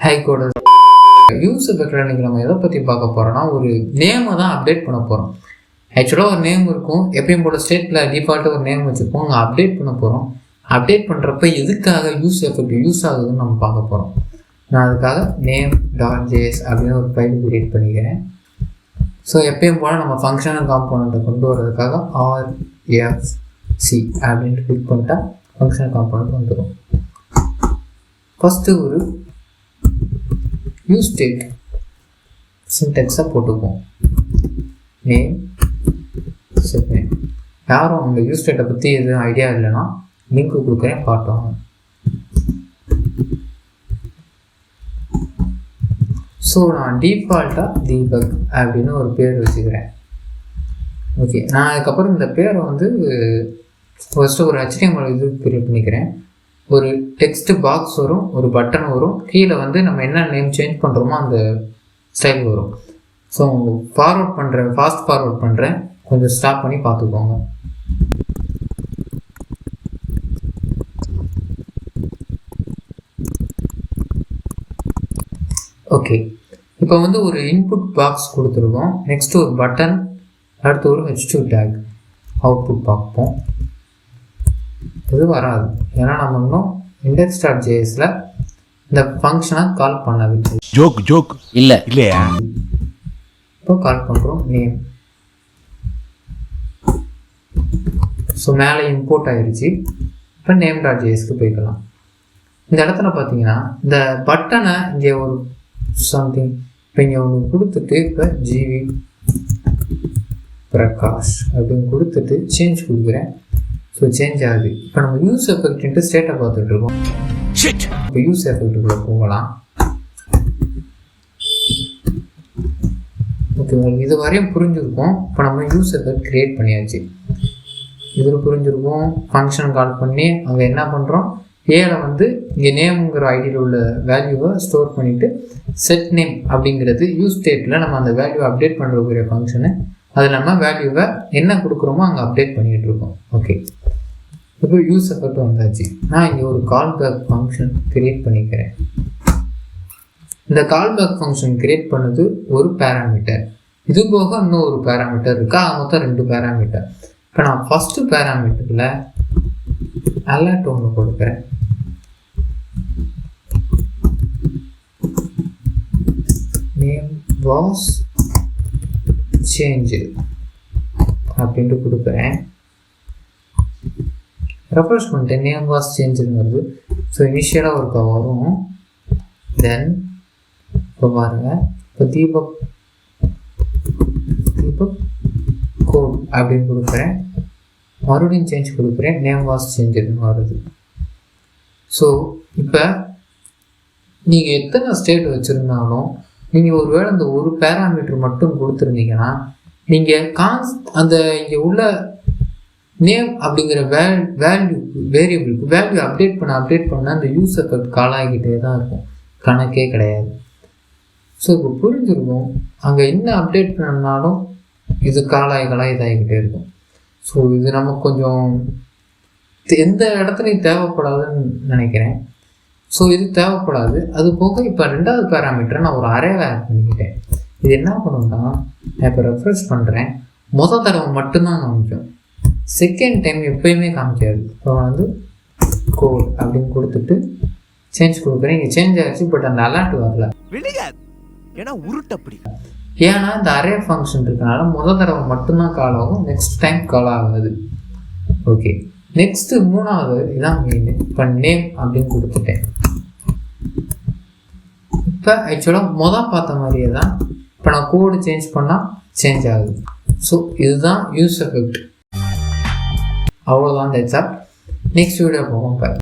High code use எஃபெக்டில் இன்றைக்கி நம்ம எதை பற்றி பார்க்க போகிறோம்னா ஒரு நேமை தான் அப்டேட் பண்ண போகிறோம். ஆக்சுவலாக ஒரு நேம் இருக்கும், எப்பயும் போல ஸ்டேட்டில் டிஃபால்ட்டாக ஒரு நேம் வச்சுருப்போம், அங்கே அப்டேட் பண்ண போகிறோம். அப்டேட் பண்ணுறப்ப எதுக்காக யூஸ் எஃபெக்ட் யூஸ் ஆகுதுன்னு நம்ம பார்க்க போகிறோம். நான் அதுக்காக name.js அப்படின்னு ஒரு ஃபைல் கிரியேட் பண்ணிக்கிறேன். ஸோ எப்பயும் போல் நம்ம ஃபங்க்ஷனல் காம்போனண்ட்டை கொண்டு வர்றதுக்காக RFC அப்படின்ட்டு கிளிக் பண்ணிட்டா ஃபங்க்ஷனல் காம்போனண்ட் வந்துடும். ஃபஸ்ட்டு ஒரு யூஸ் ஸ்டேட் சின்டெக்ஸை போட்டுக்குவோம். Name set name. யாரும் அந்த யூஸ் ஸ்டேட்டை பற்றி எதுவும் ஐடியா இல்லைன்னா லிங்க் கொடுக்குறேன், பார்த்துவாங்க. ஸோ நான் டிஃபால்ட்டாக தீபக் அப்படின்னு ஒரு பேர் வச்சுக்கிறேன். ஓகே, நான் அதுக்கப்புறம் இந்த பேரை வந்து ஃபஸ்ட்டு ஒரு HTML இது கிரியேட் பண்ணிக்கிறேன். ஒரு டெக்ஸ்ட் பாக்ஸ் வரும், ஒரு பட்டன் வரும், கீழே வந்து நம்ம என்ன நேம் சேஞ்ச் பண்ணுறோமோ அந்த ஸ்டைல் வரும். ஸோ ஃபாஸ்ட் ஃபார்வர்ட் பண்ணுறேன், கொஞ்சம் ஸ்டாப் பண்ணி பார்த்துக்கோங்க. ஓகே, இப்போ வந்து ஒரு இன்புட் பாக்ஸ் கொடுத்துருக்கோம். நெக்ஸ்ட்டு ஒரு பட்டன், அடுத்து ஒரு H2 டேக். அவுட்புட் பார்ப்போம். இது வராது, ஏன்னா நம்ம இன்னும் index.jsல இந்த ஃபங்க்ஷனை கால் பண்ணவில்லை. ஜோக் இல்லையா? இப்போ கால் பண்ணுறோம் நேம். ஸோ மேலே இம்போர்ட் ஆகிடுச்சு. இப்போ name.jsக்கு போய்க்கலாம். இந்த இடத்துல பார்த்தீங்கன்னா இந்த பட்டனை இங்கே ஒரு சம்திங் இப்போ இங்கே ஒன்று கொடுத்துட்டு இப்போ ஜிவி பிரகாஷ் அப்படின்னு கொடுத்துட்டு சேஞ்ச் கொடுக்குறேன். ஸோ சேஞ்ச் ஆகுது. இப்போ நம்ம யூஸ் எஃபெக்ட்ன்ட்டு ஸ்டேட்டை பார்த்துட்டு இருக்கோம். இப்போ யூஸ் எஃபெக்ட்டுக்குள்ளே போகலாம். ஓகே, உங்களுக்கு இது வரையும் புரிஞ்சுருக்கும். இப்போ நம்ம யூஸ் எஃபெக்ட் க்ரியேட் பண்ணியாச்சு. இதில் புரிஞ்சுருக்கும். ஃபங்க்ஷன் கால் பண்ணி அங்கே என்ன பண்ணுறோம், ஏல வந்து இங்கே நேம்ங்கிற ஐடியில் உள்ள வேல்யூவை ஸ்டோர் பண்ணிவிட்டு செட் நேம் அப்படிங்கிறது யூஸ் ஸ்டேட்டில் நம்ம அந்த வேல்யூவை அப்டேட் பண்ணுறக்கூடிய ஃபங்க்ஷனு. அது நம்ம வேல்யூவை என்ன கொடுக்குறோமோ அங்கே அப்டேட் பண்ணிகிட்டு இருக்கோம். ஓகே, இப்போ யூஸ் எஃபெக்ட் வந்தாச்சு. நான் இங்கே ஒரு கால் பேக் ஃபங்க்ஷன் க்ரியேட் பண்ணிக்கிறேன். இந்த கால் பேக் ஃபங்க்ஷன் க்ரியேட் பண்ணது ஒரு பேராமீட்டர். இது போக இன்னும் ஒரு பேராமீட்டர் இருக்கா, மொத்தம் 2 பேராமீட்டர். இப்போ நான் ஃபஸ்ட்டு பேராமீட்டரில் alert ஒன்று கொடுக்குறேன். நேம் வாஸ் சேஞ்சு அப்படின்ட்டு கொடுக்குறேன். ரெஃப்ரெஷ் பண்ணிட்டேன், நேம் வாஸ் சேஞ்சுன்னு வருது. ஸோ இனிஷியலாக ஒருக்கா வரும். தென் இப்போ பாருங்கள், இப்போ தீபக் கோட் அப்படின்னு கொடுக்குறேன். மறுபடியும் சேஞ்ச் கொடுக்குறேன், நேம் வாஸ் சேஞ்சுன்னு வருது. ஸோ இப்போ நீங்கள் எத்தனை ஸ்டேட் வச்சுருந்தாலும் நீங்கள் ஒரு வேளை அந்த ஒரு பேராமீட்டர் மட்டும் கொடுத்துருந்தீங்கன்னா நீங்கள் அந்த இங்கே உள்ள நேம் அப்படிங்கிற வேரியபிளுக்கு வேல்யூ அப்டேட் பண்ண அந்த யூஸ் எஃபெக்ட் கால் ஆகிக்கிட்டே தான் இருக்கும், கணக்கே கிடையாது. ஸோ இப்போ புரிஞ்சிருக்கும், அங்கே என்ன அப்டேட் பண்ணாலும் இது காலாகி இதாகிக்கிட்டே இருக்கும். ஸோ இது நமக்கு கொஞ்சம் எந்த இடத்துலையும் தேவைப்படாதுன்னு நினைக்கிறேன். ஸோ இது தேவைப்படாது. அது போக இப்போ 2வது பேராமீட்டரை நான் ஒரு அரேவை ஆட் பண்ணிக்கிட்டேன். இது என்ன பண்ணுன்னா, நான் இப்போ ரெஃப்ரெஷ் பண்ணுறேன், மொதல் தடவை மட்டும்தான் காமிக்கும், செகண்ட் டைம் எப்போயுமே காமிக்காது. இப்போ வந்து கோட் அப்படின்னு கொடுத்துட்டு சேஞ்ச் கொடுக்குறேன். இங்கே சேஞ்ச் ஆகிடுச்சு, பட் அந்த அலர்ட் வரல. ஏன்னா இந்த அரே ஃபங்க்ஷன் இருக்கனால முதல் தடவை மட்டும்தான் கால் ஆகும், நெக்ஸ்ட் டைம் கால் ஆகாது. ஓகே, நெக்ஸ்ட்டு 3வது இதான் மெயின். இப்போ நேம் அப்படின்னு கொடுத்துட்டேன். இப்போ ஆக்சுவலாக பார்த்த மாதிரியே தான் இப்போ நான் கோடு சேஞ்ச் பண்ணால் சேஞ்ச் ஆகுது. ஸோ இதுதான் யூஸ் எஃபெக்ட். அவ்வளோதான், தட்ஸ் ஆல். நெக்ஸ்ட் வீடியோ போவோம்.